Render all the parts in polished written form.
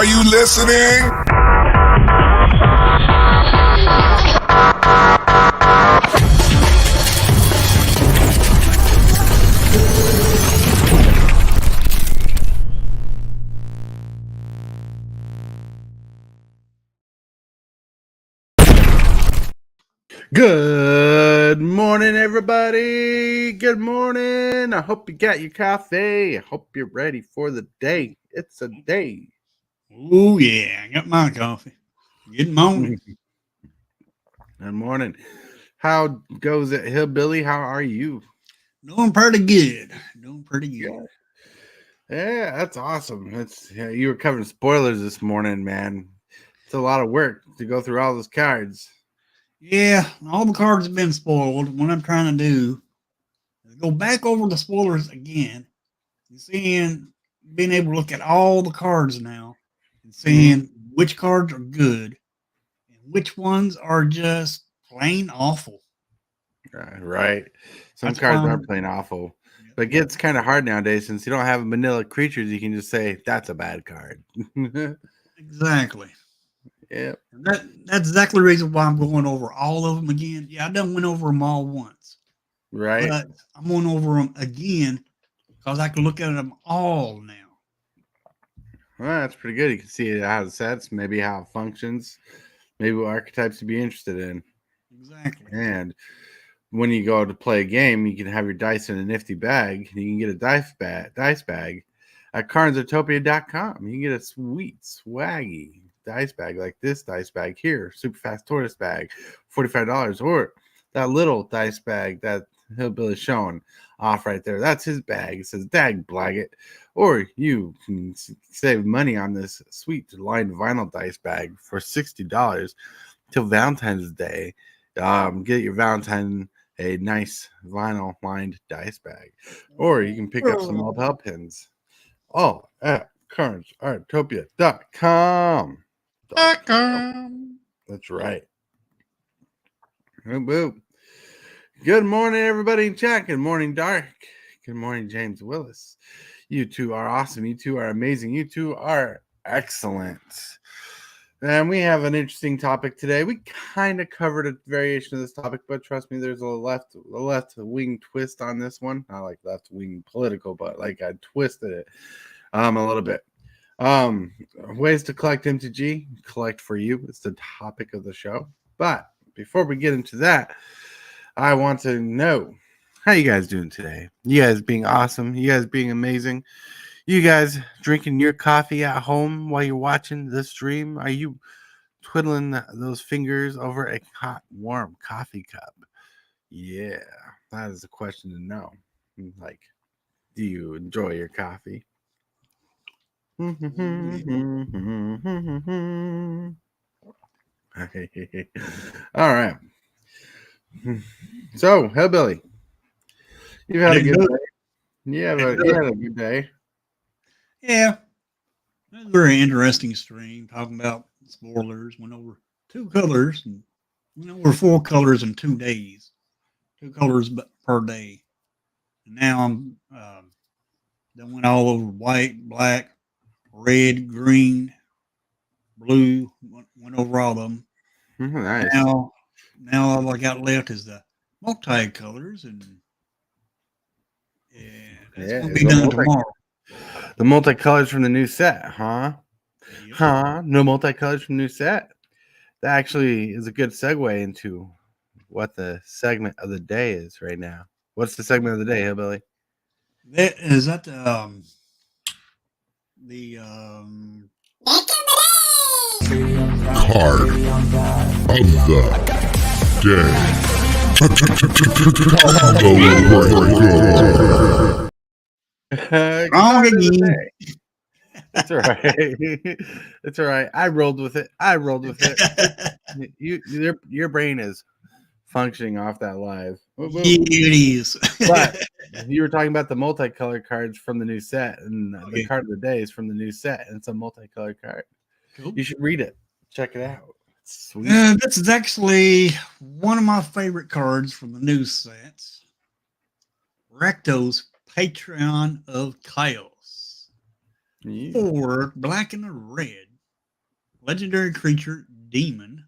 Are you listening? Good morning, everybody. Good morning. I hope you got your coffee. I hope you're ready for the day. It's a day. Oh, yeah. I got my coffee. Good morning. Good morning. How goes it, Hillbilly? How are you? Doing pretty good. Yeah, that's awesome. You were covering spoilers this morning, man. It's a lot of work to go through all those cards. Yeah, all the cards have been spoiled. What I'm trying to do is go back over the spoilers again and being able to look at all the cards now and seeing which cards are good and which ones are just plain awful. Right. Some That's cards why are plain awful. But it gets kind of hard nowadays since you don't have vanilla creatures. You can just say that's a bad card. Exactly. Yeah. That's exactly the reason why I'm going over all of them again. Yeah, I done went over them all once. Right. But I'm going over them again because I can look at them all now. Well, that's pretty good. You can see how it sets, maybe how it functions, maybe what archetypes to be interested in. Exactly. And when you go to play a game, you can have your dice in a nifty bag. You can get a dice bag at carnsutopia.com. You can get a sweet, swaggy dice bag like this dice bag here, super fast tortoise bag, $45, or that little dice bag that Hillbilly's showing off right there. That's his bag. It says Dag Blaggett. Or you can save money on this sweet lined vinyl dice bag for $60 till Valentine's Day. Get your Valentine a nice vinyl lined dice bag. Or you can pick up some lapel pins. All at carnsartopia.com. That's right. Boop, boop. Good morning, everybody in chat. Good morning, Darc. Good morning, James Willis. You two are awesome. You two are amazing. You two are excellent. And we have an interesting topic today. We kind of covered a variation of this topic, but trust me, there's a left wing twist on this one. Not like left wing political, but like I twisted it a little bit. Ways to collect MTG, collect for you. It's the topic of the show. But before we get into that, I want to know how you guys doing today. You guys being awesome. You guys being amazing. You guys drinking your coffee at home while you're watching the stream. Are you twiddling those fingers over a hot, warm coffee cup? Yeah, that is a question to know. Like, do you enjoy your coffee? All right. So, Hillbilly, you've had a good day. You had a good day. Yeah. It was a very interesting stream talking about spoilers. Went over 2 colors and went over 4 colors in 2 days. 2 colors per day. And now I'm then went all over white, black, red, green, blue. Went over all of them. Nice. Now all I got left is the multicolors, and that's gonna be done tomorrow. The multicolors from the new set, huh? Yep. Huh? No multicolors from the new set. That actually is a good segue into what the segment of the day is right now. What's the segment of the day, Hillbilly? The Card of the day. wrong again. That's all right. That's all right. I rolled with it. Your brain is functioning off that live. Yeah, it is. But you were talking about the multicolored cards from the new set, and the card of the day is from the new set, and it's a multicolored card. Cool. You should read it. Check it out. It's sweet. This is actually one of my favorite cards from the new sets. Recto's Patreon of Chaos. Yeah. 4 black and a red. legendary creature, demon,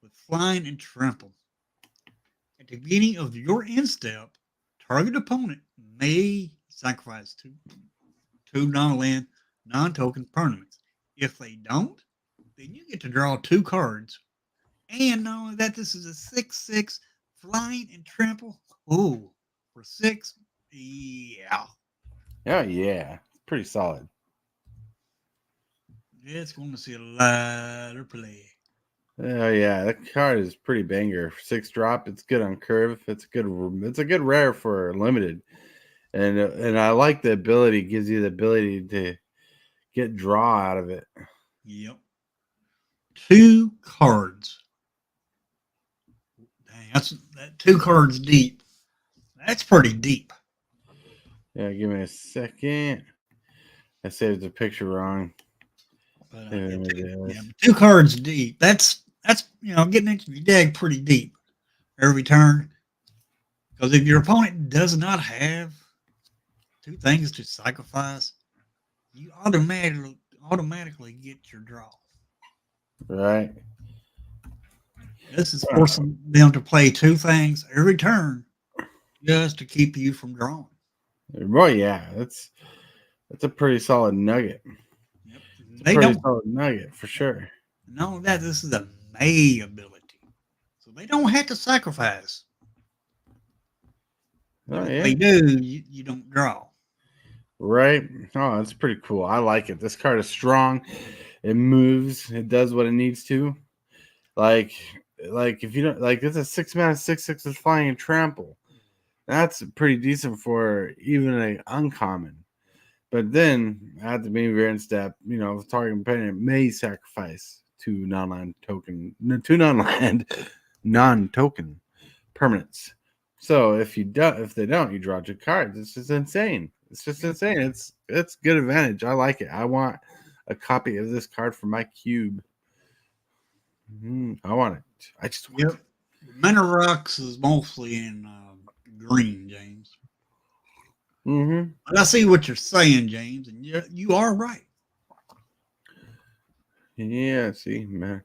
with flying and trample. At the beginning of your end step, target opponent may sacrifice two non-land, non-token permanents. If they don't, then you get to draw 2 cards. And not only that, this is a 6/6 flying and trample. Oh, for 6, yeah. Oh yeah, it's pretty solid. It's going to see a lot of play. Oh yeah, that card is pretty banger. 6 drop. It's good on curve. It's a good rare for limited, and I like the ability. Gives you the ability to get draw out of it. Yep. 2 cards. Dang, that 2 cards deep. That's pretty deep. Yeah, give me a second. I saved the picture wrong. But, There yeah, it is. 2 cards deep. That's getting into your deck pretty deep every turn. Because if your opponent does not have 2 things to sacrifice, you automatically get your draw. Right. This is forcing them to play 2 things every turn just to keep you from drawing. Well, yeah, that's a pretty solid nugget. Yep. It's a They pretty don't. solid nugget for sure. Not only that, this is a May ability. So they don't have to sacrifice. But Oh, if yeah. they do, you don't draw. Right. Oh, that's pretty cool. I like it. This card is strong. It moves. It does what it needs to. Like if you don't like, it's a 6-mana 6/6 with flying and trample. That's pretty decent for even an uncommon. But then at the main variant step, target opponent may sacrifice 2 non-land non-token permanents. So if they don't, you draw 2 cards. It's just insane. It's just insane. It's good advantage. I like it. I want a copy of this card for my cube. I want it. I just want it. Mana Rocks is mostly in green, James. Mm-hmm. But I see what you're saying, James, and you are right. Yeah, see, man.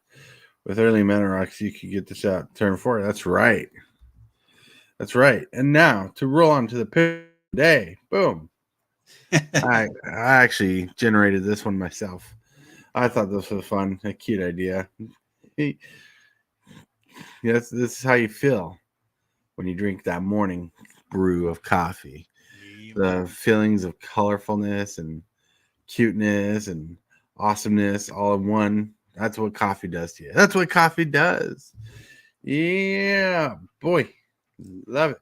With early Mana Rocks, you could get this out turn 4. That's right. That's right. And now to roll on to the pick day. Boom. I actually generated this one myself. I thought this was fun, a cute idea. Yes, this is how you feel when you drink that morning brew of coffee. The feelings of colorfulness and cuteness and awesomeness all in one. That's what coffee does to you. That's what coffee does. Yeah, boy. Love it.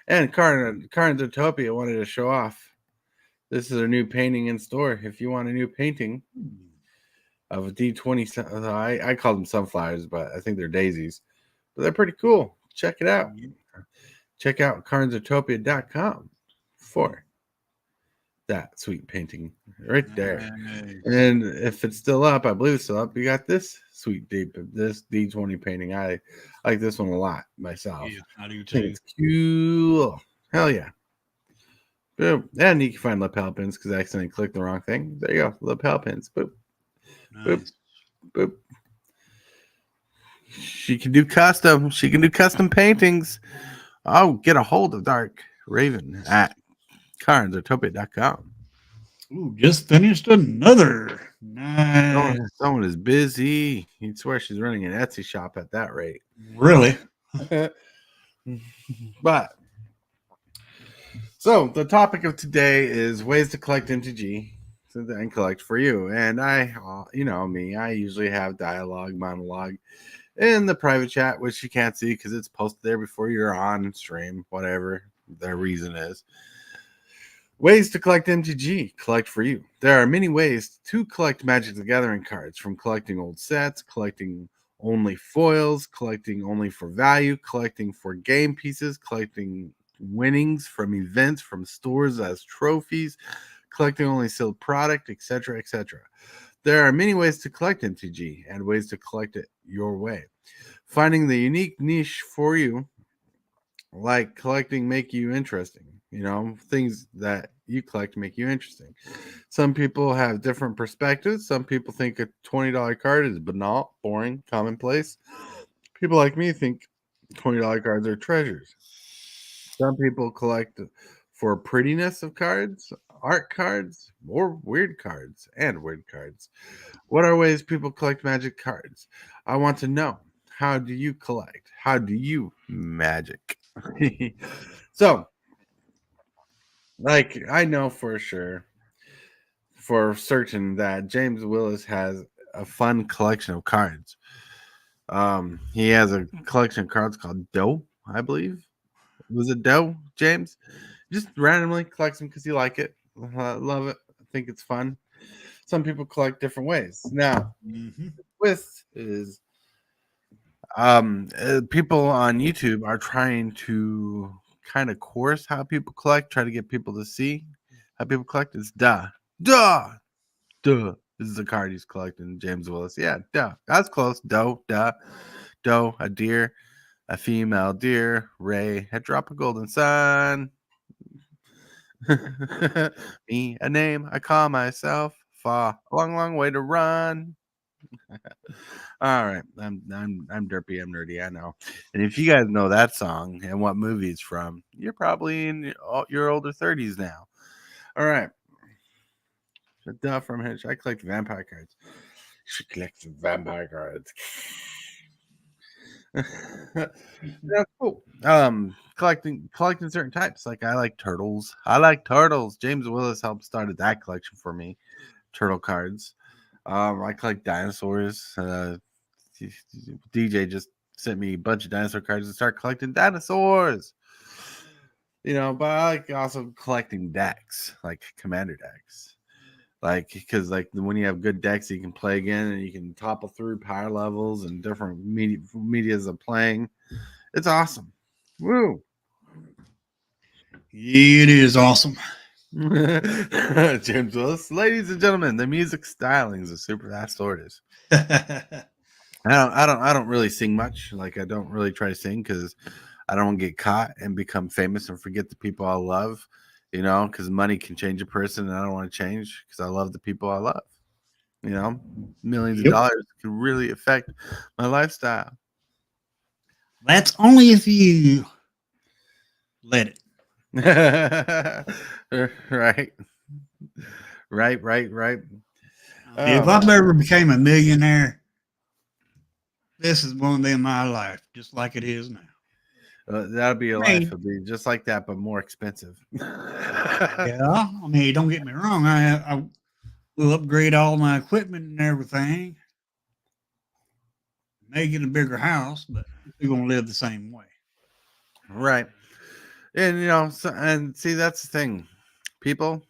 And Carn Zootopia wanted to show off. This is a new painting in store. If you want a new painting of a D20, I call them sunflowers, but I think they're daisies. But they're pretty cool. Check it out. Check out carnzootopia.com for that sweet painting right there. Nice. And if it's still up, I believe it's still up. You got this sweet this D20 painting. I like this one a lot myself. Yeah, I do I think too. it's cool. Hell yeah. Boom. And you can find lapel pins because I accidentally clicked the wrong thing. There you go. Lapel pins. Boop. Nice. Boop. Boop. She can do custom. She can do custom paintings. Oh, get a hold of Darc Raven at carnzootopia.com. Ooh, just finished another. Nice. Someone is busy. You'd swear she's running an Etsy shop at that rate. Really? But so the topic of today is ways to collect MTG and collect for you. And me, I usually have monologue in the private chat, which you can't see because it's posted there before you're on stream, whatever their reason is. Ways to collect MTG, collect for you. There are many ways to collect Magic the Gathering cards, from collecting old sets, collecting only foils, collecting only for value, collecting for game pieces, collecting winnings from events, from stores as trophies, collecting only sealed product, etc., etc. There are many ways to collect MTG and ways to collect it your way. Finding the unique niche for you, like collecting, make you interesting. things that you collect make you interesting. Some people have different perspectives. Some people think a $20 card is banal, boring, commonplace. People like me think $20 cards are treasures. Some people collect for prettiness of cards, art cards, or weird cards and weird cards. What are ways people collect magic cards? I want to know. How do you collect? How do you magic? So, like, I know for certain, that James Willis has a fun collection of cards. He has a collection of cards called Doe, I believe. Was it Doe, James? Just randomly collects them because you like it. Love it. I think it's fun. Some people collect different ways. Now, twist is people on YouTube are trying to kind of course how people collect, try to get people to see how people collect. It's duh. This is the card he's collecting, James Willis. Yeah, duh. That's close. Doe, a deer, a female deer, Ray, a drop of golden sun. Me, a name I call myself. Far, a long way to run. All right, I'm derpy, I'm nerdy, I know. And if you guys know that song and what movie it's from, you're probably in your older 30s now. All right, duh from Hitch. I collect vampire cards. You should collect some vampire cards. That's cool. Collecting certain types. Like I like turtles. James Willis helped started that collection for me. Turtle cards. I collect dinosaurs. DJ just sent me a bunch of dinosaur cards to start collecting dinosaurs. But I like also collecting decks, like commander decks. Like, because like when you have good decks, you can play again and you can topple through power levels and different medias of playing. It's awesome. Woo! It is awesome. James Willis, ladies and gentlemen, the music stylings of Super Fast Orders. I don't really sing much. Like I don't really try to sing because I don't want to get caught and become famous and forget the people I love. Because money can change a person, and I don't want to change because I love the people I love. Millions of dollars can really affect my lifestyle. That's only if you let it. Right. If I've ever became a millionaire, this is one day of my life, just like it is now. That'll be your life. It'll be just like that, but more expensive. Yeah, I mean, don't get me wrong. I will upgrade all my equipment and everything. May get a bigger house, but we're gonna live the same way. Right. And and see, that's the thing. People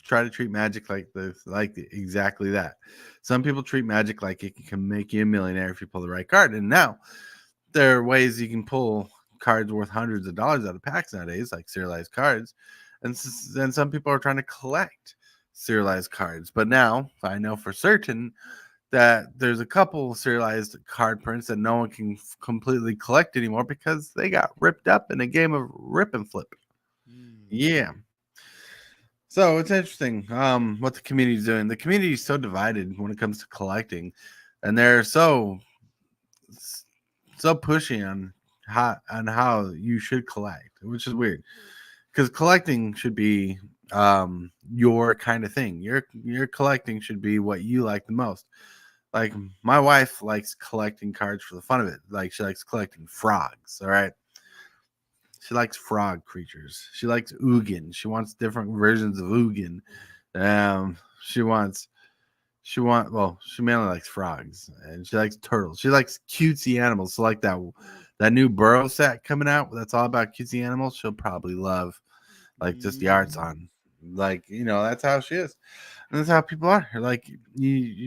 try to treat magic like this, like exactly that. Some people treat magic like it can make you a millionaire if you pull the right card. And now there are ways you can pull cards worth hundreds of dollars out of packs nowadays, like serialized cards. And then some people are trying to collect serialized cards. But now I know for certain that there's a couple serialized card prints that no one can completely collect anymore because they got ripped up in a game of rip and flip. Yeah. So it's interesting what the community is doing. The community is so divided when it comes to collecting, and they're so pushy on how you should collect, which is weird because collecting should be your kind of thing. Your collecting should be what you like the most. Like my wife likes collecting cards for the fun of it. Like she likes collecting frogs. All right. She likes frog creatures. She likes Ugin. She wants different versions of Ugin. She mainly likes frogs and she likes turtles. She likes cutesy animals. So like that new Burrow set coming out that's all about cutesy animals, she'll probably love like just the arts on. Like, that's how she is. And that's how people are. Like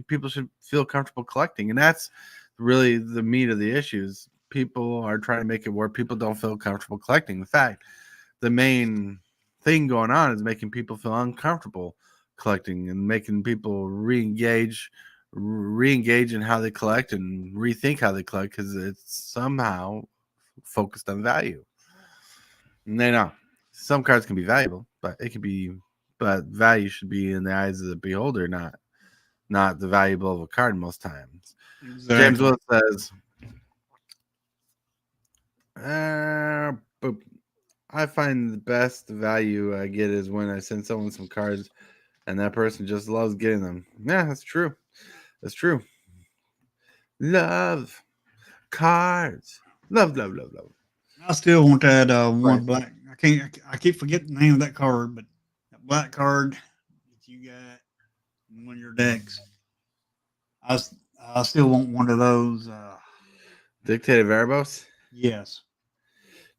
people should feel comfortable collecting. And that's really the meat of the issues. People are trying to make it where people don't feel comfortable collecting. In fact, the main thing going on is making people feel uncomfortable collecting and making people re-engage in how they collect and rethink how they collect because it's somehow focused on value. And they know. some cards can be valuable, but value should be in the eyes of the beholder, not the valuable of a card most times. Exactly. James Willis says, but I find the best value I get is when I send someone some cards and that person just loves getting them. Yeah, that's true. That's true. Love cards. Love. I still want that one Right. black. I keep forgetting the name of that card, but that black card that you got in one of your decks. I still want one of those. Dictated Erebos. Yes.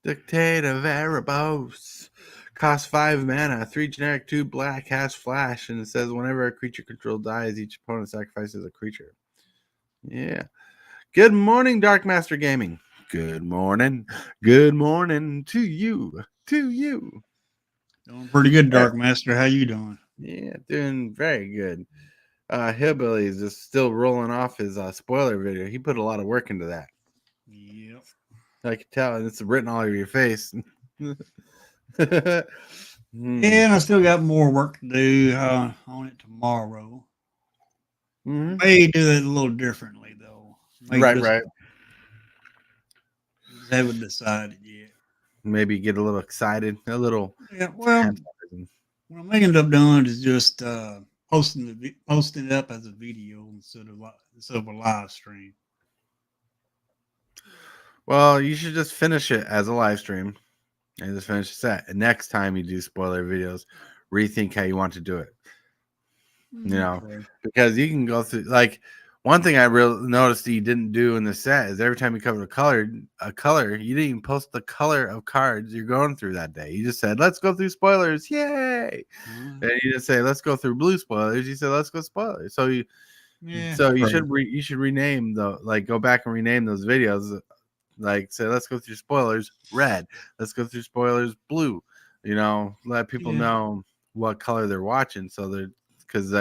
Dictative Erebos. Costs 5 mana, 3 generic, 2 black, has flash, and it says whenever a creature control dies, each opponent sacrifices a creature. Yeah. Good morning, Dark Master Gaming. Good morning. Good morning to you. To you. Doing pretty good, Dark Master. How you doing? Yeah, doing very good. Hillbilly is just still rolling off his spoiler video. He put a lot of work into that. Yep. I can tell, and it's written all over your face. Yeah, and I still got more work to do on it tomorrow. Mm-hmm. May do it a little differently though. Right. Just haven't decided yet. Maybe get a little excited, a little. Yeah, well, what I may end up doing is just posting it up as a video instead of a live stream. Well, you should just finish it as a live stream and just finish the set. And next time you do spoiler videos, rethink how you want to do it. You know, because you can go through, like, one thing I really noticed that you didn't do in the set is every time you covered a color, you didn't even post the color of cards you're going through that day. You just said, let's go through spoilers. Yay. And you just say, let's go through blue spoilers. You said, let's go spoilers. So you should rename go back and rename those videos. Like, say, let's go through spoilers red. Let's go through spoilers blue. You know, let people know what color they're watching. So because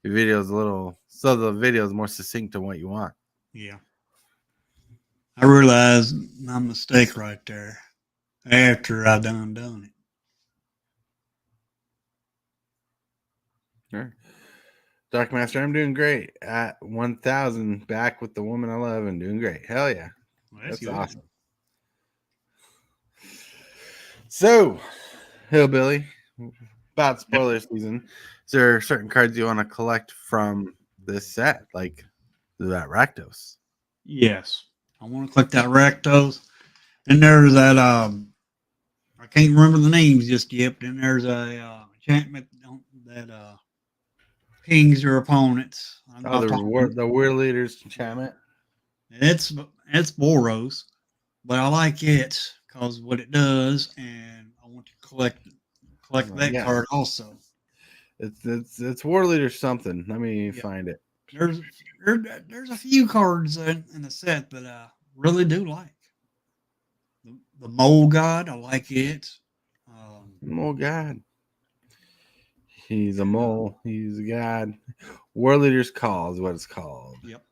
your video is the video is more succinct to what you want. Yeah. I realized my mistake right there after I done it. Sure. Dark Master, I'm doing great at 1,000, back with the woman I love and doing great. Hell yeah. Well, That's good. awesome. So, Hillbilly, about spoiler season, is there certain cards you want to collect from this set, like that Rakdos? Yes. I want to collect that Rakdos. And there's that I can't remember the names just yet, but then there's a enchantment that pings your opponents. The War Leader's enchantment. It's Boros, but I like it because what it does, and I want to collect that card also. It's War Leader something. Let me find it. There's a few cards in the set that I really do like. The Mole God, I like it. Mole God. He's a mole. He's a god. War Leader's Call is what it's called. Yep.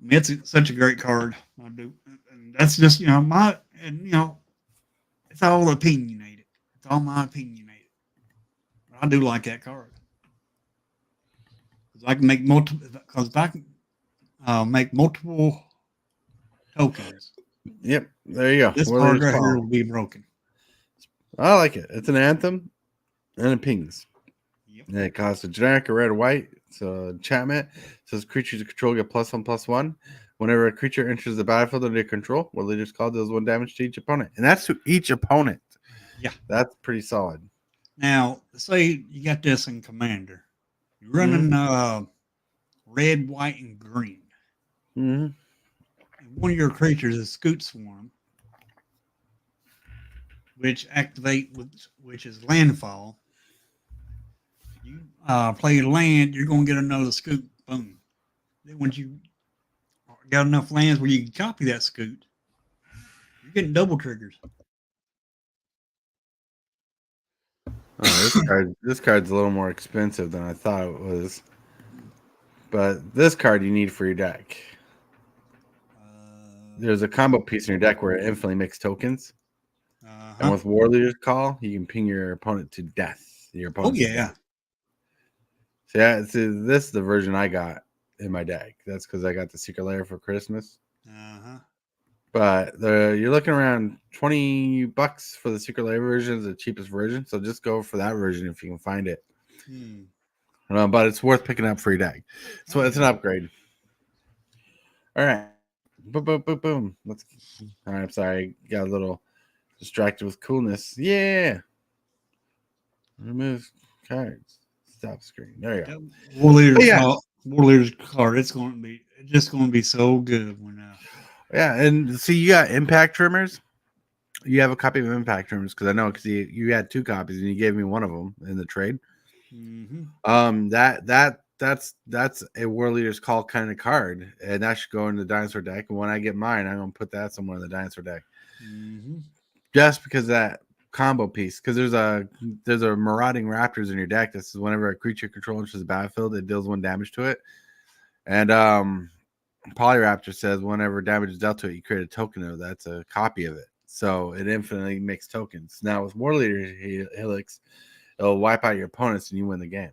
It's such a great card. I do. And that's just, it's all opinionated. It's all my opinionated. But I do like that card. Because I can make multiple tokens. Yep. There you go. This card right here will be broken. I like it. It's an anthem and it pings. Yep. And it costs a generic, a red or white. It's a enchantment. It says creatures you control get +1/+1. Whenever a creature enters the battlefield under your control, War Leader's Call deals 1 damage to each opponent. And that's to each opponent. Yeah. That's pretty solid. Now, say you got this in Commander. You're running red, white, and green. Mm-hmm. And one of your creatures is Scoot Swarm, which is landfall. You play land, you're going to get another Scoot. Boom. Then once you got enough lands where you can copy that Scoot, you're getting double triggers. Oh, this card's a little more expensive than I thought it was. But this card you need for your deck. There's a combo piece in your deck where it infinitely makes tokens. And with War Leader's Call, you can ping your opponent to death. Your Oh, opponent. yeah. So yeah, this is the version I got in my deck. That's because I got the Secret Lair for Christmas. But you're looking around $20 for the Secret Lair version, is the cheapest version. So just go for that version if you can find it. But it's worth picking up for your deck. So it's an upgrade. All right. Boom, boom, boom, boom. All right, I'm sorry. Got a little distracted with coolness. Yeah. Remove cards. Stop screen. There you go. War Leader's card. It's just going to be so good when. Yeah, and see, you got impact trimmers. You have a copy of impact trimmers because I know because you had 2 copies and you gave me one of them in the trade. That's a War Leader's Call kind of card, and that should go in the dinosaur deck. And when I get mine, I'm gonna put that somewhere in the dinosaur deck, just because of that combo piece. Because there's a marauding raptors in your deck. This is whenever a creature control enters the battlefield, it deals 1 damage to it, and Polyraptor says whenever damage is dealt to it, you create a token of that's a copy of it. So it infinitely makes tokens. Now with War Leader Helix, it'll wipe out your opponents and you win the game.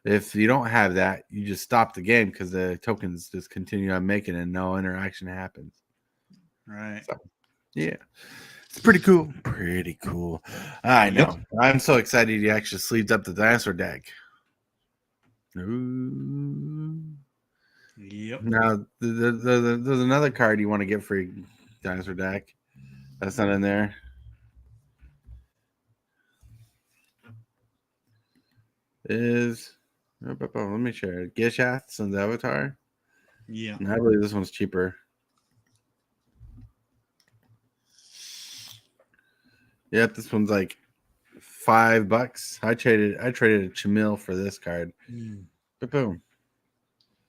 If you don't have that, you just stop the game because the tokens just continue on making and no interaction happens. Right. So, yeah. It's pretty cool. Pretty cool. I know. I'm so excited he actually sleeved up the dinosaur deck. Ooh. Yep. Now, there's another card you want to get for your dinosaur deck. That's not in there. Let me share it. Gishath's and the Avatar. Yeah. And I believe this one's cheaper. Yep, this one's like $5. I traded a Chamil for this card. Boom.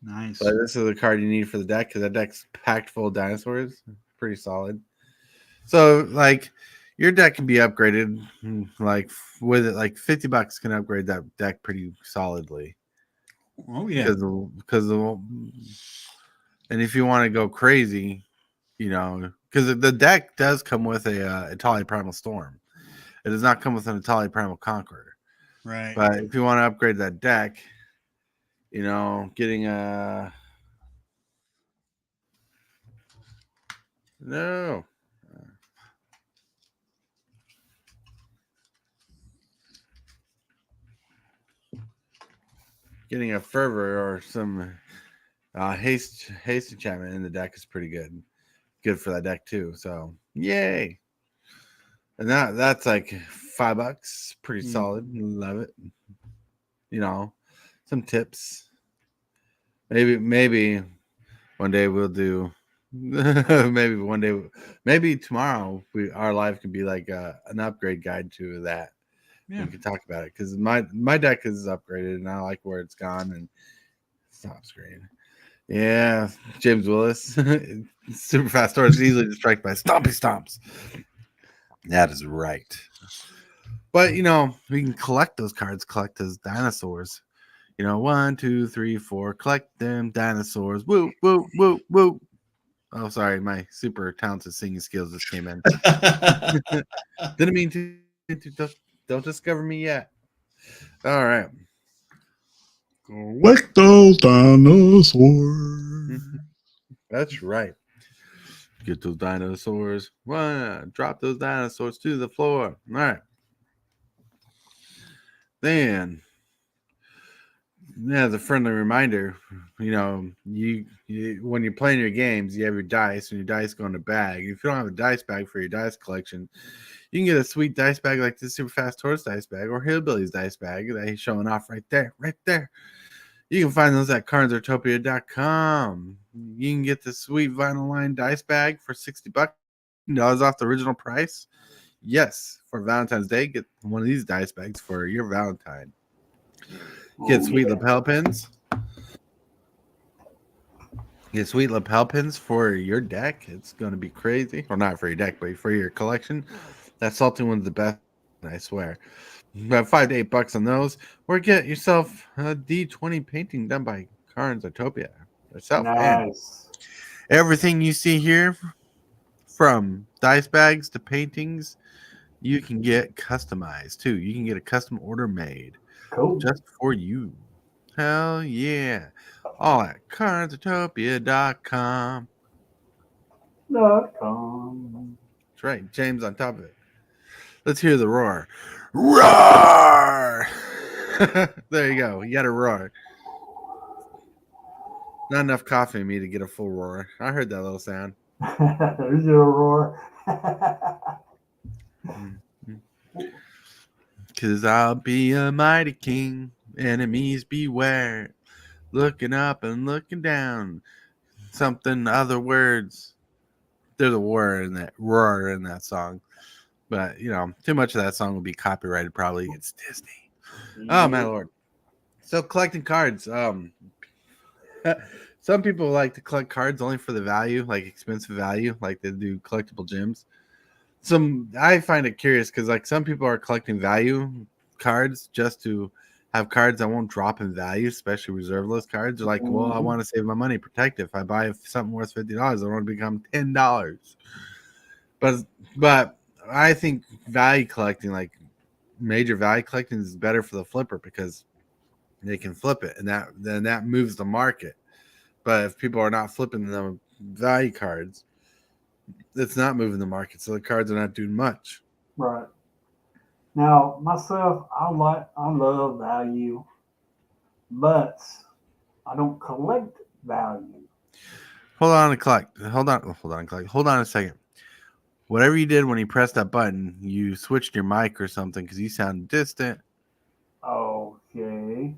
Nice. But this is the card you need for the deck because that deck's packed full of dinosaurs. Pretty solid. So like your deck can be upgraded like with it like $50 can upgrade that deck pretty solidly. Oh yeah. Because and if you want to go crazy, because the deck does come with a Atali Primal Storm. It does not come with an Atali Primal Conqueror. Right. But if you want to upgrade that deck, getting a no. Getting a fervor or some haste enchantment in the deck is pretty good. Good for that deck too. So yay. And that's like $5. Pretty solid. Love it. Some tips. Maybe one day we'll do maybe tomorrow our live can be like an upgrade guide to that. Yeah. We can talk about it because my deck is upgraded and I like where it's gone and stop screen. Yeah, James Willis, super fast stores easily distracted by stompy stomps. That is right. But we can collect those cards, collect those dinosaurs. 1, 2, 3, 4, collect them dinosaurs. Woo, woo, woo, woo. Oh, sorry, my super talented singing skills just came in. Didn't mean to. Don't discover me yet. All right. Collect those dinosaurs. That's right. Get those dinosaurs. Drop those dinosaurs to the floor. All right. Then, as a friendly reminder, you when you're playing your games, you have your dice, and your dice go in a bag. If you don't have a dice bag for your dice collection, you can get a sweet dice bag like this Super Fast Tourist dice bag or Hillbilly's dice bag that he's showing off right there. You can find those at cardsartopia.com. You can get the sweet vinyl line dice bag for $60 off the original price. Yes, for Valentine's Day, get one of these dice bags for your Valentine. Get sweet lapel pins. Get sweet lapel pins for your deck. It's going to be crazy. Or not for your deck, but for your collection. That salty one's the best, I swear. About $5 to $8 on those. Or get yourself a D20 painting done by Cards Artopia herself. Nice. And everything you see here from dice bags to paintings, you can get customized too. You can get a custom order made Cool. just for you. Hell yeah. All at cardsutopia.com. .com. That's right. James on top of it. Let's hear the roar. Roar! There you go. You got a roar. Not enough coffee in me to get a full roar. I heard that little sound. There's your roar. Cause I'll be a mighty king. Enemies beware. Looking up and looking down. Something other words. There's a roar in that song. But too much of that song will be copyrighted probably. It's Disney. Oh my lord. So collecting cards. Some people like to collect cards only for the value, like expensive value, like they do collectible gems. I find it curious because like some people are collecting value cards just to have cards that won't drop in value, especially reserve list cards. They're like, well, I want to save my money, protect it. If I buy something worth $50, I want to become $10. But I think value collecting, like major value collecting, is better for the flipper because they can flip it, and that moves the market. But if people are not flipping the value cards, it's not moving the market, so the cards are not doing much. Right. Now, myself, I love value, but I don't collect value. Hold on a second. Whatever you did when you pressed that button, you switched your mic or something because you sound distant. Okay.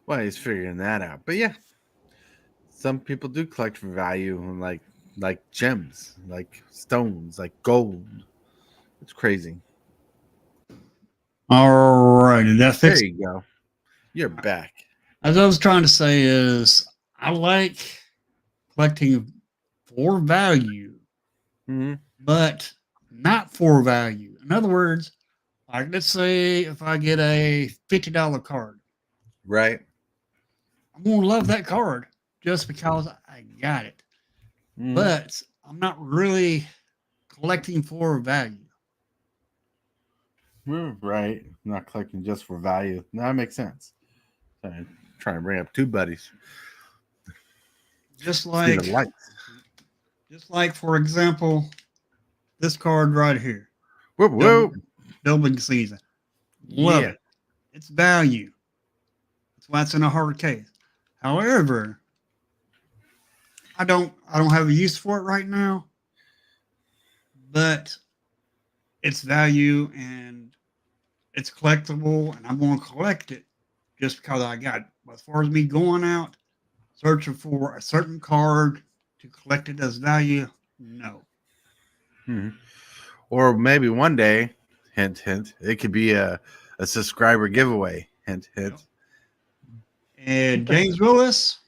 Well, he's figuring that out. But yeah, some people do collect for value, and like gems, like stones, like gold. It's crazy. All right, did that fix There you go. You're back. As I was trying to say is I like collecting for value, but not for value. In other words, like let's say if I get a $50 card, Right. I'm gonna love that card just because I got it. But I'm not really collecting for value. Right. Not collecting just for value. No, that makes sense. I'm trying to bring up two buddies. Just like, for example, this card right here. Dumping season. Love it. It's value. That's why it's in a hard case. However, I don't have a use for it right now. But it's value and it's collectible, and I'm going to collect it just because I got it. But as far as me going out searching for a certain card to collect it as value, no. Or maybe one day, hint, hint, it could be a subscriber giveaway. Hint, hint. Yep. And James Willis,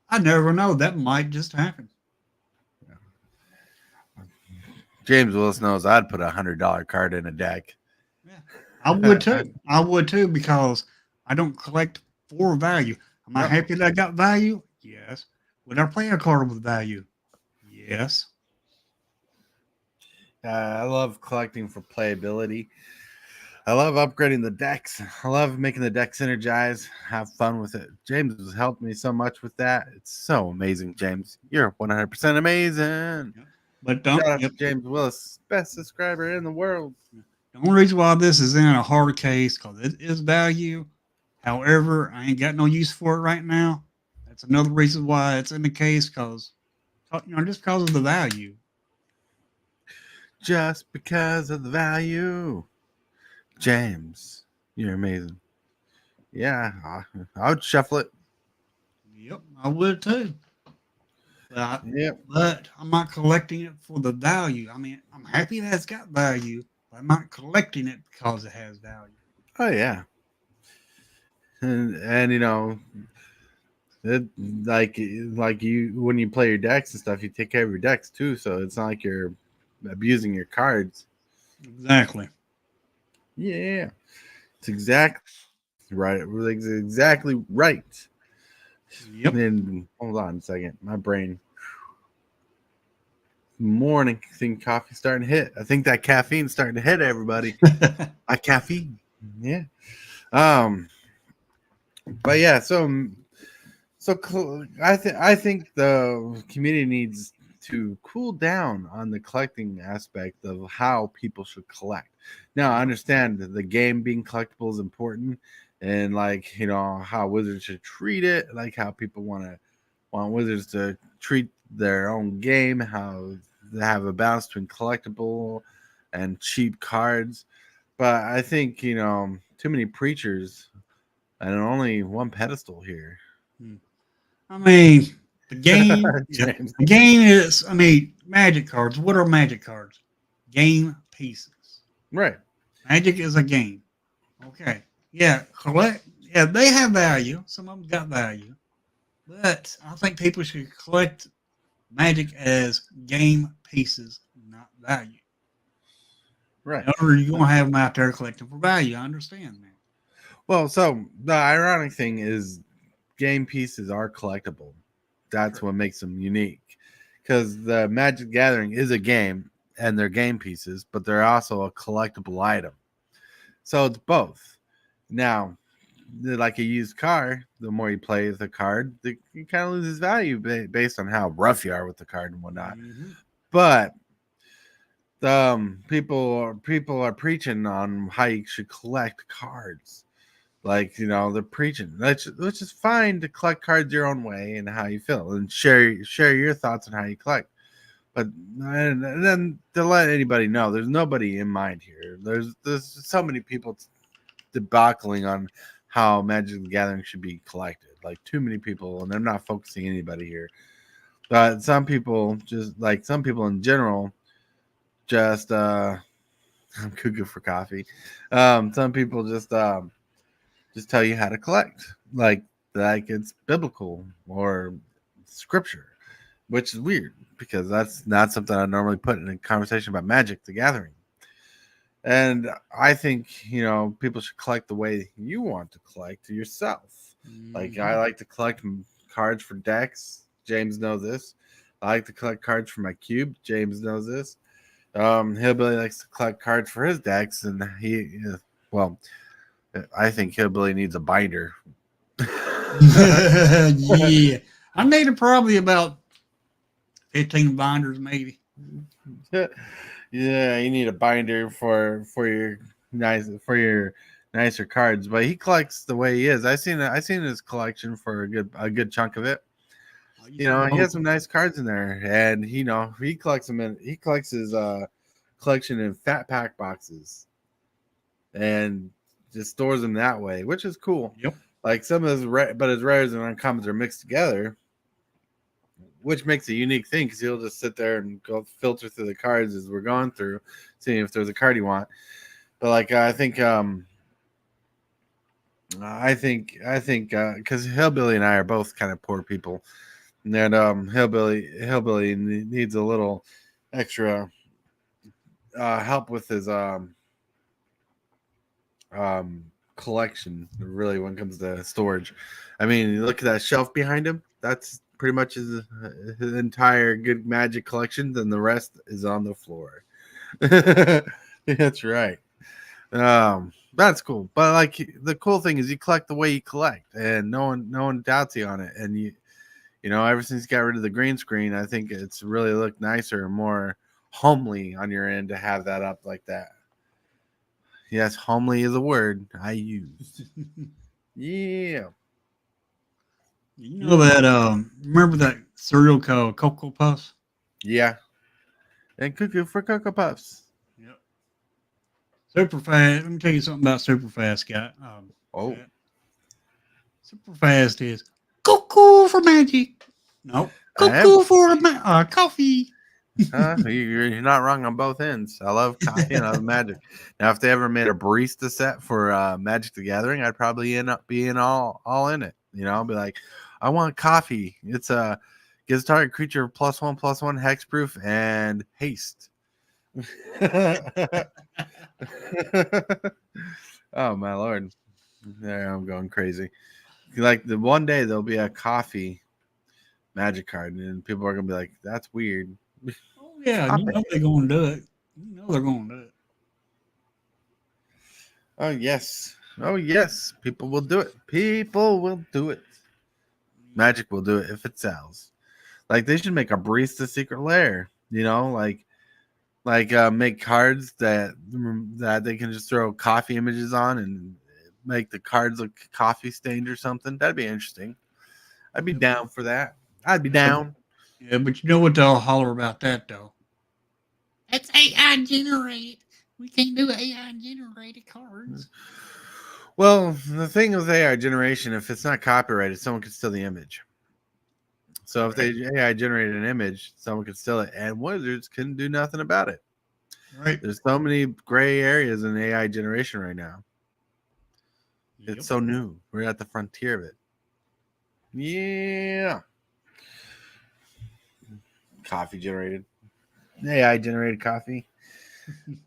I never know. That might just happen. James Willis knows I'd put $100 card in a deck. Yeah, I would too. I would too because I don't collect for value. Am I happy that I got value? Yes. Would I play a card with value? Yes. I love collecting for playability. I love upgrading the decks. I love making the decks synergize. Have fun with it. James has helped me so much with that. It's so amazing, James. You're 100% amazing. Yep. But shout out to James Willis, best subscriber in the world. The only reason why this is in a hard case because it is value. However, I ain't got no use for it right now. That's another reason why it's in the case because, just because of the value. Just because of the value. James, you're amazing. Yeah, I would shuffle it. Yep, I would too. But I'm not collecting it for the value. I mean, I'm happy that it's got value, but I'm not collecting it because it has value. Oh yeah, and it, like you when you play your decks and stuff, you take care of your decks too. So it's not like you're abusing your cards. Exactly. Yeah, it's exactly Right, exactly right. Yep. And hold on a second, my brain. Morning thing, coffee starting to hit. I think that caffeine's starting to hit everybody. Caffeine, yeah. But yeah, I think the community needs to cool down on the collecting aspect of how people should collect. Now, I understand that the game being collectible is important, and like how Wizards should treat it, like how people want Wizards to treat their own game, how they have a balance between collectible and cheap cards. But I think too many preachers and only one pedestal here. I mean, the game, James. the game is, I mean, magic cards. What are magic cards? Game pieces. Right. Magic is a game. Okay. Yeah, collect. Yeah, they have value. Some of them got value. But I think people should collect magic as game pieces, not value. Right. Or you're going to have them out there collecting for value. I understand that. Well, so the ironic thing is game pieces are collectible. That's what makes them unique. Because the Magic Gathering is a game and they're game pieces, but they're also a collectible item. So it's both. Now, like a used car, the more you play with the card, it kind of loses value based on how rough you are with the card and whatnot. Mm-hmm. But people are preaching on how you should collect cards. Like they're preaching, which is fine to collect cards your own way and how you feel, and share your thoughts on how you collect. But and then to let anybody know, there's nobody in mind here. There's so many people debacling on how Magic the Gathering should be collected. Like too many people, and I'm not focusing anybody here. But some people in general, just I'm cuckoo for coffee. Some people just tell you how to collect, like it's biblical or scripture, which is weird because that's not something I normally put in a conversation about Magic the Gathering. And I think people should collect the way you want to collect yourself. Like I like to collect cards for decks. James knows this. I like to collect cards for my cube. James knows this. Hillbilly likes to collect cards for his decks, and I think Hillbilly needs a binder. Yeah, I needed probably about 15 binders, maybe. Yeah, you need a binder for your nicer cards. But he collects the way he is. I seen his collection for a good chunk of it. He has some nice cards in there, and he collects them he collects his collection in fat pack boxes, and just stores them that way, which is cool. Yep. Like some of his his rares and uncommons are mixed together, which makes a unique thing because he'll just sit there and go filter through the cards as we're going through, seeing if there's a card you want. But like I think because Hillbilly and I are both kind of poor people, and Hillbilly needs a little extra help with his collection, really, when it comes to storage. I mean, you look at that shelf behind him, that's pretty much his entire good Magic collection, then the rest is on the floor. That's right. That's cool. But like the cool thing is you collect the way you collect, and no one doubts you on it. And ever since you got rid of the green screen, I think it's really looked nicer and more homely on your end to have that up like that. Yes, homely is a word I use. Yeah. You know that, remember that cereal called Cocoa Puffs? Yeah. And cuckoo for Cocoa Puffs. Yep. Super Fast. Let me tell you something about Super Fast, guy. Super Fast is cuckoo for magic. No, cuckoo for coffee. You're not wrong on both ends. I love coffee and I love Magic. Now, if they ever made a barista set for Magic the Gathering, I'd probably end up being all in it. I'll be like, I want coffee. It's gives target creature +1/+1 hexproof and haste. Oh my lord. There, I'm going crazy. Like the one day there'll be a coffee magic card, and people are gonna be like, "That's weird." Oh yeah, Stop you know it. they're going to do it. You know they're going to do it. Oh yes. Oh yes. People will do it. People will do it. Magic will do it if it sells. Like they should make a barista secret lair. You know, like make cards that they can just throw coffee images on and make the cards look coffee stained or something. That'd be interesting. I'd be down for that. I'd be down. Yeah, but you know what they'll holler about that though? That's AI generated. We can't do AI generated cards. Well, the thing with AI generation, if it's not copyrighted, someone could steal the image. So if they AI generated an image, someone could steal it, and Wizards couldn't do nothing about it. Right. There's so many gray areas in AI generation right now. Yep. It's so new. We're at the frontier of it. Yeah. Coffee generated. AI generated coffee.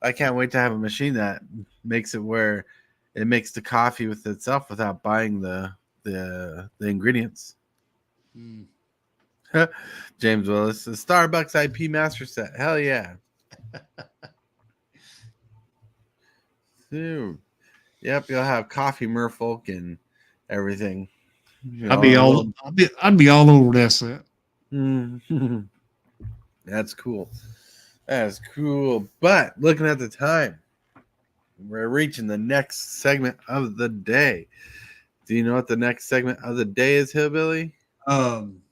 I can't wait to have a machine that makes it where it makes the coffee with itself without buying the ingredients. Mm. James Willis, the Starbucks IP master set. Hell yeah. Dude. Yep, you'll have coffee merfolk and everything. You I'd be all over that set. Mhm. That's cool. That's cool. But looking at the time, we're reaching the next segment of the day. Do you know what the next segment of the day is, Hillbilly? Um,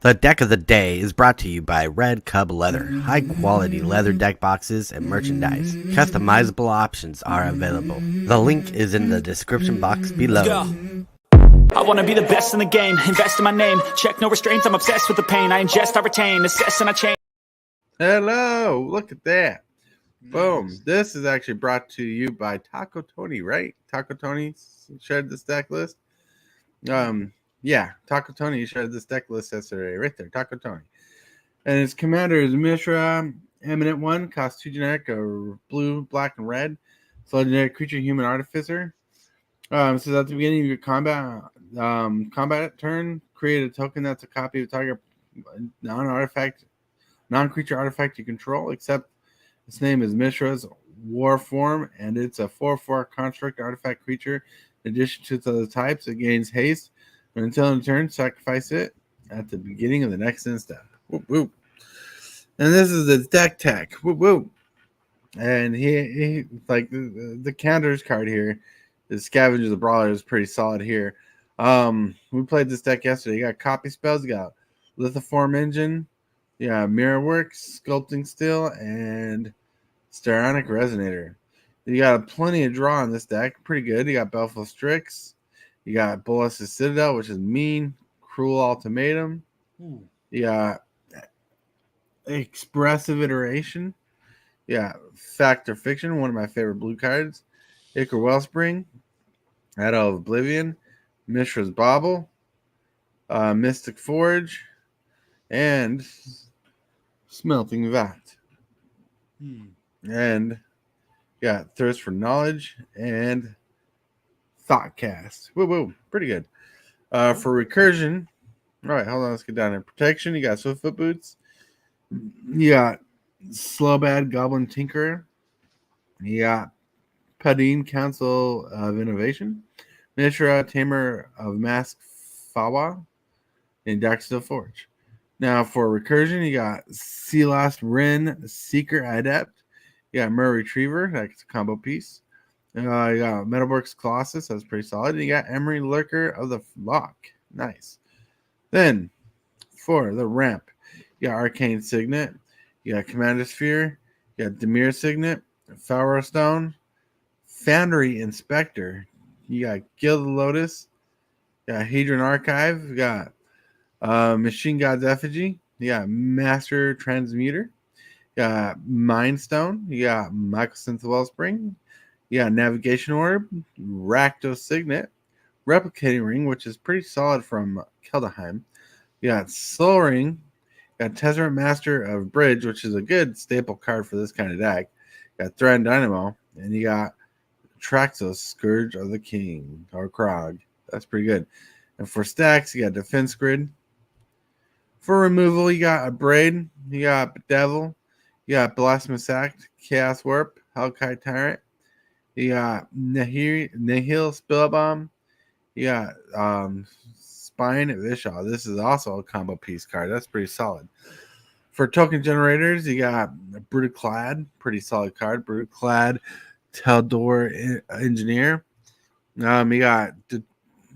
The deck of the day is brought to you by Red Cub Leather. High quality leather deck boxes and merchandise. Customizable options are available. The link is in the description box below. Go. I wanna be the best in the game, invest in my name, check no restraints, I'm obsessed with the pain, I ingest, I retain, assess and I change. Hello, look at that. Boom. This is actually brought to you by Taco Tony, right? Taco Tony shared this deck list. Yeah, Taco Tony shared this deck list yesterday, right there, Taco Tony. And his commander is Mishra, Eminent One, costs 2 generic, blue, black, and red. So legendary creature, human artificer. Says at the beginning of your combat turn, create a token that's a copy of target non-creature artifact you control, except its name is Mishra's War Form, and it's a 4/4 construct artifact creature. In addition to its other types, it gains haste. And until in turn, sacrifice it at the beginning of the next instant. Whoop, whoop. And this is the deck tech. Whoop, whoop. And he like the counters card here, the Scavenger the Brawler is pretty solid here. We played this deck yesterday. You got copy spells, you got Lithoform Engine, yeah, Mirror Works, Sculpting Steel, and Steronic Resonator. You got plenty of draw in this deck. Pretty good. You got Belfast Strix. You got Bolas' Citadel, which is mean. Cruel Ultimatum. You got Expressive Iteration. Yeah, Fact or Fiction, one of my favorite blue cards. Ichor Wellspring. Shadow of Oblivion. Mishra's Bauble. Mystic Forge. And Smelting Vat. And got Thirst for Knowledge and Thoughtcast. Woo woo. Pretty good. For recursion. All right, hold on. Let's get down there. Protection. You got Swiftfoot Boots. You got Slowbad Goblin Tinkerer. You got Padine Council of Innovation. Mishra Tamer of Mask Fawa. And Darksteel Forge. Now for recursion, you got Sealast Rin Seeker Adept. You got Mer Retriever, that's a combo piece. You got Metalworks Colossus, that's pretty solid. And you got Emery Lurker of the Flock. Nice. Then for the ramp, you got Arcane Signet, you got Commander Sphere, you got Demir Signet, Pharaoh Stone, Foundry Inspector, you got Gilded Lotus, you got Hedron Archive, you got Machine God's Effigy, you got Master Transmuter, you got Mind Stone, you got Mycosynth Wellspring, you got Navigation Orb, Rakdos Signet, Replicating Ring, which is pretty solid from Keldheim. You got Soul Ring, Got Tesseract Master of Bridge, which is a good staple card for this kind of deck. Got Threat and Dynamo, and you got Traxos, Scourge of the King, or Krog. That's pretty good. And for stacks, you got Defense Grid. For removal, you got a Braid, you got Bedevil, you got Blasphemous Act, Chaos Warp, Hellkite Tyrant, you got Nihil Spellbomb, you got Spine Vishaw. This is also a combo piece card. That's pretty solid. For token generators, you got Brutaclad, pretty solid card. Brutaclad, Taldor Engineer. You got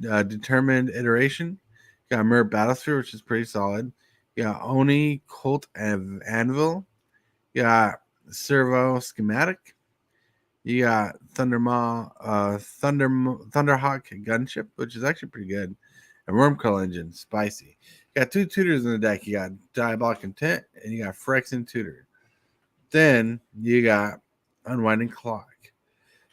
Determined Iteration. You got Mirror Battlesphere, which is pretty solid. You got Oni Colt Anvil. You got Servo Schematic. You got Thunderhawk Gunship, which is actually pretty good. And Wormcurl Engine, spicy. You got 2 tutors in the deck. You got Diabolic Intent and you got Phyrexian Tutor. Then you got Unwinding Clock.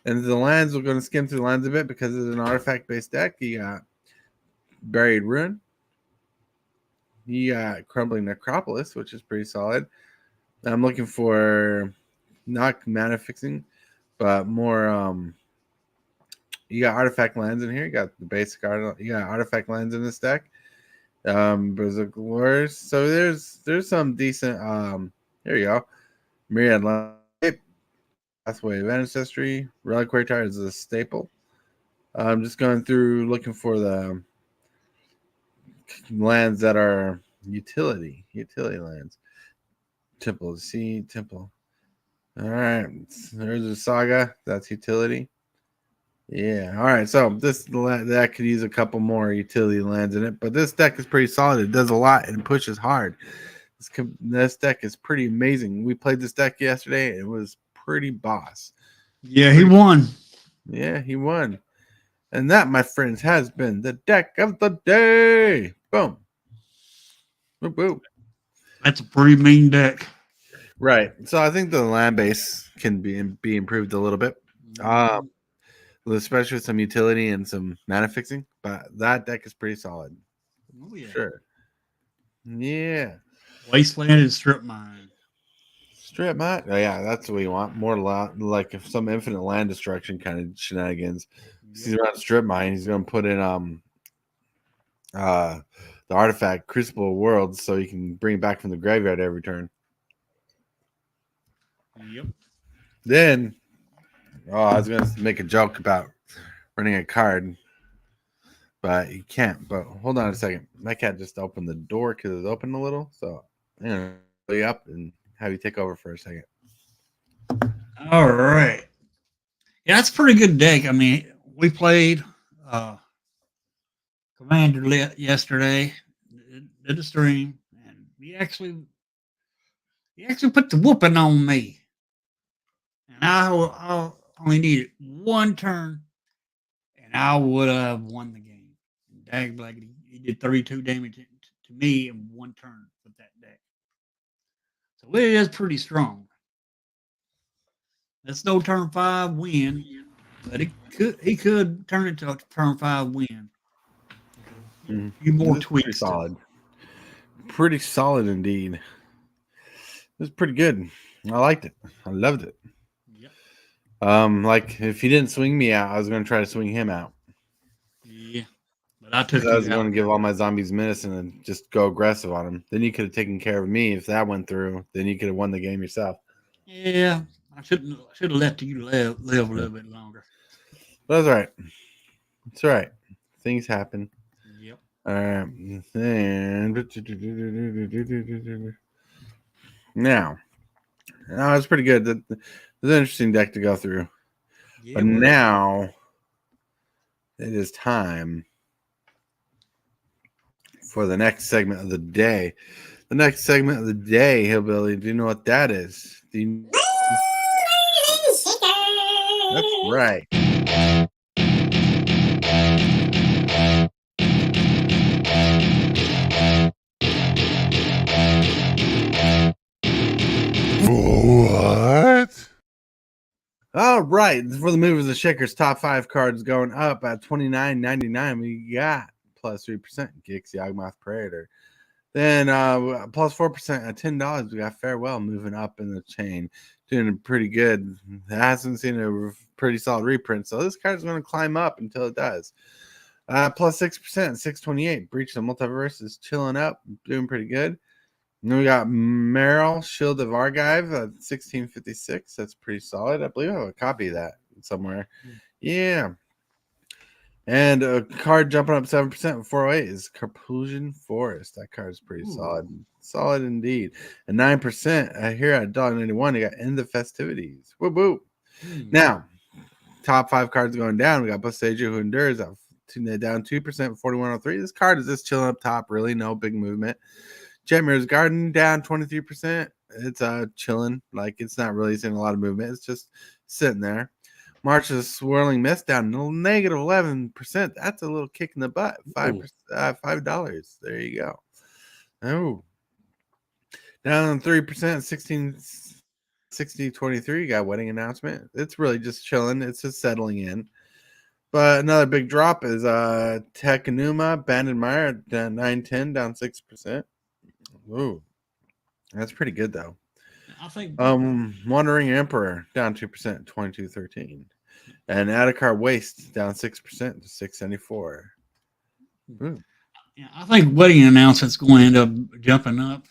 And the lands, we're going to skim through the lands a bit because it's an artifact-based deck. You got Buried Ruin. You got Crumbling Necropolis, which is pretty solid. I'm looking for not mana fixing, but more. You got artifact lands in here. You got the basic art. You got artifact lands in this deck. Berserk Wars. So there's some decent. Here you go. Myriad Landscape. Pathway of Ancestry. Reliquary Tire is a staple. I'm just going through looking for the lands that are utility lands. Temple, Temple. All right, there's a Saga. That's utility. Yeah. All right. So that could use a couple more utility lands in it, but this deck is pretty solid. It does a lot and pushes hard. This deck is pretty amazing. We played this deck yesterday. And it was pretty boss. Yeah, he won. Yeah, he won. And that, my friends, has been the deck of the day. Boom. Boom, boom. That's a pretty mean deck. Right. So I think the land base can be improved a little bit. Especially with some utility and some mana fixing. But that deck is pretty solid. Oh, yeah. Sure. Yeah. Wasteland and Strip Mine. Strip mine. Oh, yeah, that's what you want. More like if some infinite land destruction kind of shenanigans. He's around Strip Mine. He's going to put in the artifact Crucible of Worlds so you can bring it back from the graveyard every turn. Yep. Then, I was going to make a joke about running a card, but you can't. But hold on a second. My cat just opened the door because it's open a little. So I'm going to pull you up and have you take over for a second. All right. Yeah, that's a pretty good deck. I mean, we played Commander Lit yesterday, did a stream, and he actually put the whooping on me. And I only needed one turn, and I would have won the game. Dag Black, he did 32 damage to me in one turn with that deck. So it is pretty strong. That's no turn 5 win, but he could turn it to a turn 5 win. A few more tweaks. Pretty solid. Pretty solid indeed. It was pretty good. I liked it. I loved it. Yep. Like if he didn't swing me out, I was going to try to swing him out. Yeah. But I took. I was going to give all my zombies medicine and just go aggressive on him. Then you could have taken care of me if that went through. Then you could have won the game yourself. Yeah, I should have let you live a little bit longer. That's all right. It's all right. Things happen. Yep. All right. Now, it's pretty good. It's an interesting deck to go through. Yeah, but now it is time for the next segment of the day. The next segment of the day, Hillbilly. Do you know what that is? That's right. What? All right. For the movers and shakers, top 5 cards going up at $29.99. We got plus 3% Gix, Yawgmoth Praetor, Then plus 4% at $10. We got Farewell moving up in the chain, doing pretty good. It hasn't seen a pretty solid reprint, so this card's going to climb up until it does. Plus 6%, 628. Breach the Multiverse is chilling up, doing pretty good. And then we got Meryl, Shield of Argive at 1656. That's pretty solid. I believe I have a copy of that somewhere. Yeah. And a card jumping up 7% 408 is Carpusian Forest. That card is pretty solid. Solid indeed. And 9% here at $1.91, you got End the Festivities. Whoop whoop. Now, top 5 cards going down. We got Boseiju Who Endures down 2%, 4103. This card is just chilling up top, really. No big movement. Jetmir's Garden down 23%. It's chilling. Like, it's not really seeing a lot of movement. It's just sitting there. March's Swirling Mist down negative 11%. That's a little kick in the butt. $5. There you go. Oh. Down 3%, 1660.23. You got Wedding Announcement. It's really just chilling. It's just settling in. But another big drop is Tekanuma Banded Mire down 910, down 6%. Ooh. That's pretty good though. I think Wandering Emperor down 2%, 2213. And Adakar Waste down 6% to 674. Yeah, I think Wedding Announcement's going to end up jumping up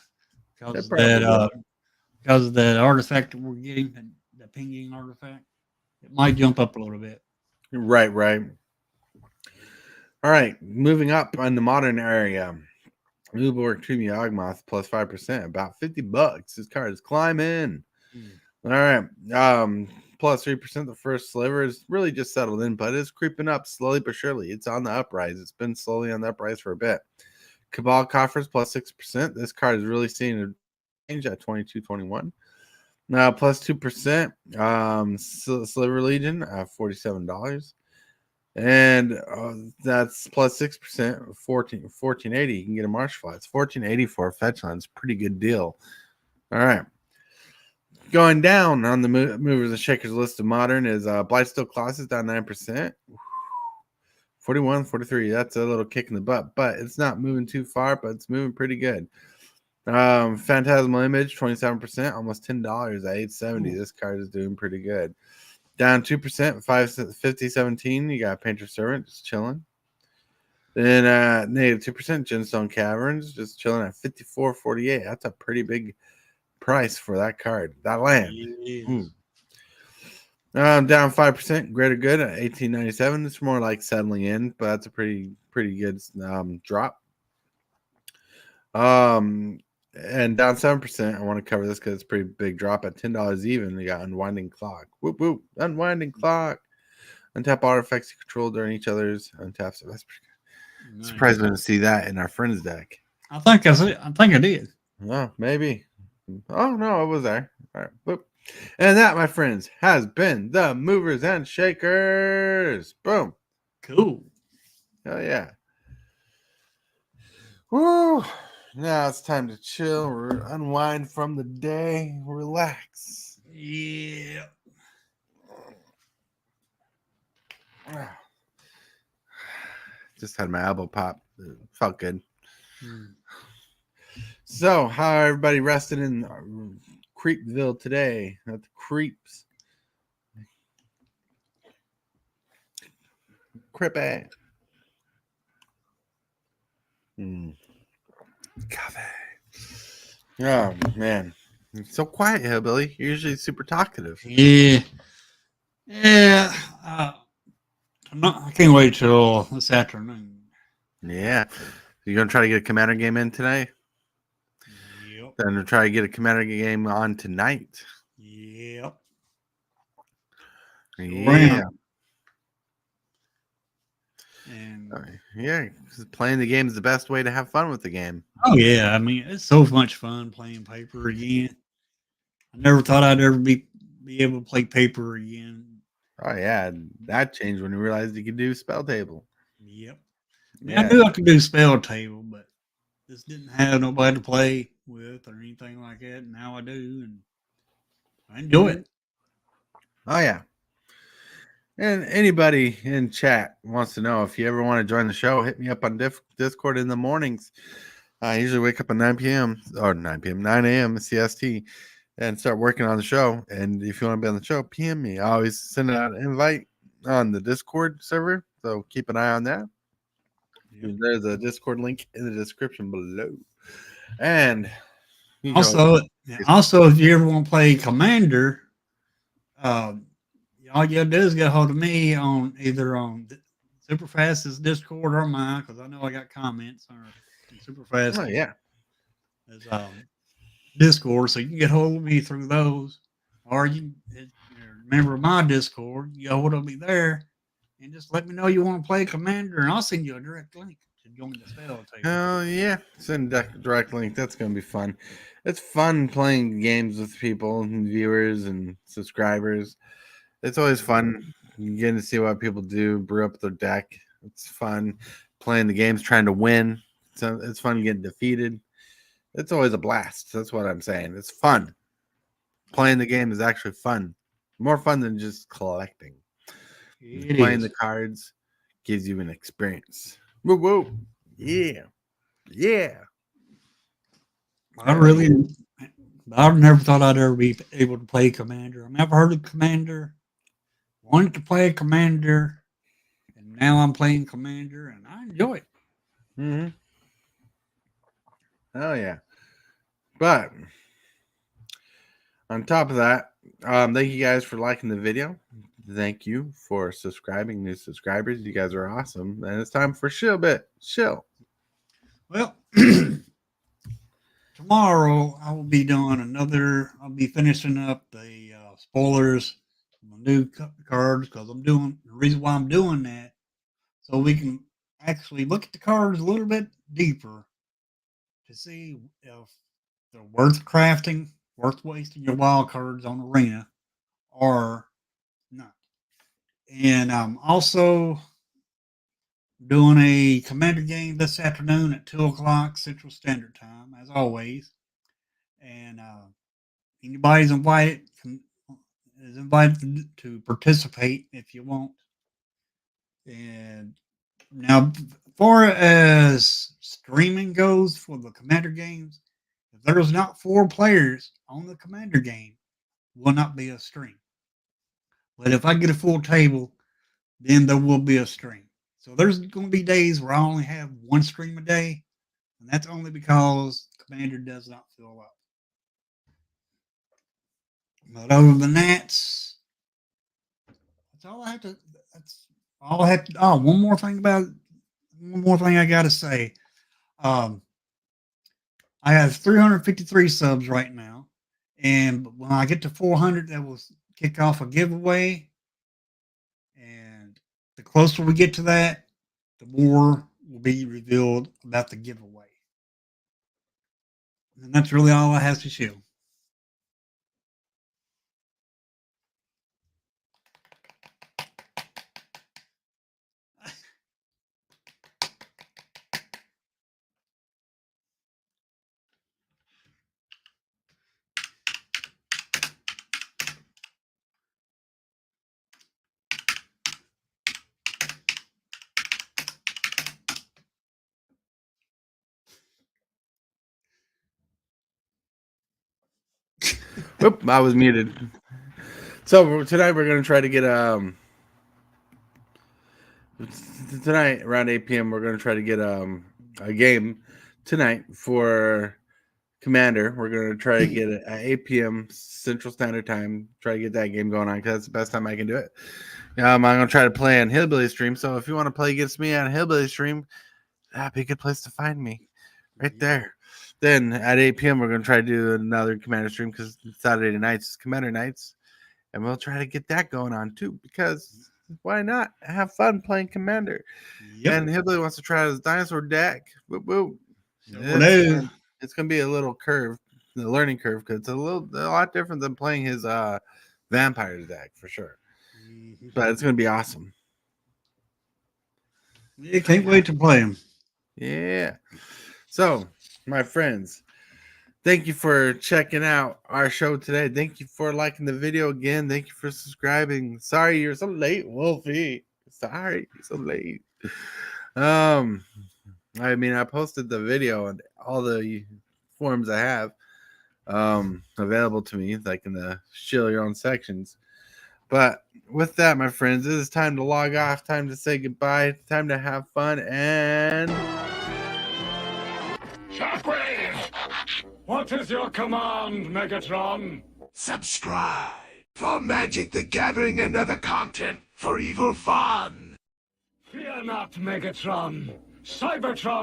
because of that artifact that we're getting, the pinging artifact. It might jump up a little bit. Right. All right, moving up on the modern area. Uborg Tribute Yawgmoth plus 5%, about $50. This card is climbing. All right. Plus 3%. The first sliver is really just settled in, but it's creeping up slowly but surely. It's on the uprise. It's been slowly on the uprise for a bit. Cabal Coffers plus 6%. This card is really seeing a change at 22.21. Now plus 2%. Sliver Legion at $47. And that's plus 6%, 1480. You can get a Marsh Fly. It's 1480 for a fetch line. It's a pretty good deal. All right. Going down on the movers and shakers list of modern is Blightsteel Colossus down 9%. 41-43. That's a little kick in the butt, but it's not moving too far, but it's moving pretty good. Phantasmal Image, 27%, almost $10 at $870. This card is doing pretty good. Down 2%, 50-17. You got Painter Servant just chilling. Then negative 2%, Gemstone Caverns just chilling at 54.48. That's a pretty big price for that card. That land. Down 5%, Greater Good at 18.97. It's more like settling in, but that's a pretty good drop. And down 7%. I want to cover this because it's a pretty big drop at $10 even. You got Unwinding Clock. Whoop whoop. Unwinding Clock. Untap artifacts you control during each other's untaps. That's pretty good. Nice. Surprised to see that in our friends deck. I think I did. Oh, maybe. Oh no, it was there. All right. Whoop. And that, my friends, has been the Movers and Shakers. Boom. Cool. Hell yeah. Woo. Now it's time to chill, unwind from the day, relax. Yeah. Just had my elbow pop. It felt good. So, how everybody rested in Creepville today at the Creeps? Creepy. Coffee. Oh man, you're so quiet, Hillbilly. You're usually super talkative. Yeah. I can't wait till this afternoon. Yeah. You're gonna try to get a Commander game in today? Yep. Then try to get a Commander game on tonight. Yep. Yeah. And yeah, playing the game is the best way to have fun with the game. Oh yeah, I mean it's so much fun playing paper again. I never thought I'd ever be able to play paper again. Oh yeah, that changed when you realized you could do spell table. Yep. I mean, I knew I could do spell table, but just didn't have nobody to play with or anything like that. Now I do, and I enjoy it. Oh yeah. And anybody in chat wants to know if you ever want to join the show, hit me up on Discord in the mornings. I usually wake up at 9 p.m. or 9 p.m., 9 a.m. CST and start working on the show. And if you want to be on the show, PM me. I always send out an invite on the Discord server. So keep an eye on that. Yep. There's a Discord link in the description below. And you can Also, if you ever want to play Commander, all you gotta do is get a hold of me on either on Superfast's Discord or mine, because I know I got comments on Superfast. Oh yeah. Is Discord, so you can get hold of me through those, or if you're a member of my Discord, you get hold of me there, and just let me know you want to play Commander, and I'll send you a direct link to join the spell table. Oh yeah, send direct link. That's gonna be fun. It's fun playing games with people and viewers and subscribers. It's always fun getting to see what people do, brew up their deck. It's fun playing the games, trying to win. So it's fun getting defeated. It's always a blast. That's what I'm saying. It's fun. Playing the game is actually fun. More fun than just collecting. Playing the cards gives you an experience. Whoa, whoa. Yeah. Yeah. I've never thought I'd ever be able to play Commander. I've never heard of Commander. Wanted to play Commander, and now I'm playing Commander, and I enjoy it. Mm-hmm. Oh yeah. But on top of that, thank you guys for liking the video. Thank you for subscribing, new subscribers. You guys are awesome. And it's time for Shill Bit. Shill. Well, tomorrow I will be doing I'll be finishing up the spoilers, my new cards, because the reason why I'm doing that, so we can actually look at the cards a little bit deeper to see if they're worth crafting, worth wasting your wild cards on Arena, or not. And I'm also doing a Commander game this afternoon at 2 o'clock Central Standard Time, as always. And anybody's is invited to participate if you want. And now, as far as streaming goes for the Commander games, if there's not 4 players on the Commander game, will not be a stream. But if I get a full table, then there will be a stream. So there's going to be days where I only have 1 stream a day, and that's only because Commander does not fill up. But other than that, that's all I have to. That's all I have to. Oh, one more thing I got to say. I have 353 subs right now, and when I get to 400, that will kick off a giveaway. And the closer we get to that, the more will be revealed about the giveaway. And that's really all I have to show. Oop, I was muted. So tonight we're gonna try to get tonight around 8 p.m. we're gonna try to get a game tonight for Commander. We're gonna try to get it at 8 p.m. Central Standard Time. Try to get that game going on because that's the best time I can do it. I'm gonna try to play on Hillbilly Stream. So if you want to play against me on Hillbilly Stream, that'd be a good place to find me, right there. Then at 8 p.m. we're gonna try to do another Commander stream because Saturday nights is Commander nights, and we'll try to get that going on too. Because why not have fun playing Commander? Yep. And Hillbilly wants to try his dinosaur deck. Whoop, whoop. It's gonna be a little curve, the learning curve, because it's a lot different than playing his vampires deck for sure. But it's gonna be awesome. You can't wait to play him. Yeah. So, my friends, thank you for checking out our show today. Thank you for liking the video again. Thank you for subscribing. Sorry you're so late, Wolfie. Sorry you're so late. I mean, I posted the video and all the forms I have available to me, like in the shill your own sections. But with that, my friends, it is time to log off, time to say goodbye, time to have fun, and Shockwave! What is your command, Megatron? Subscribe for Magic the Gathering and other content for evil fun. Fear not, Megatron. Cybertron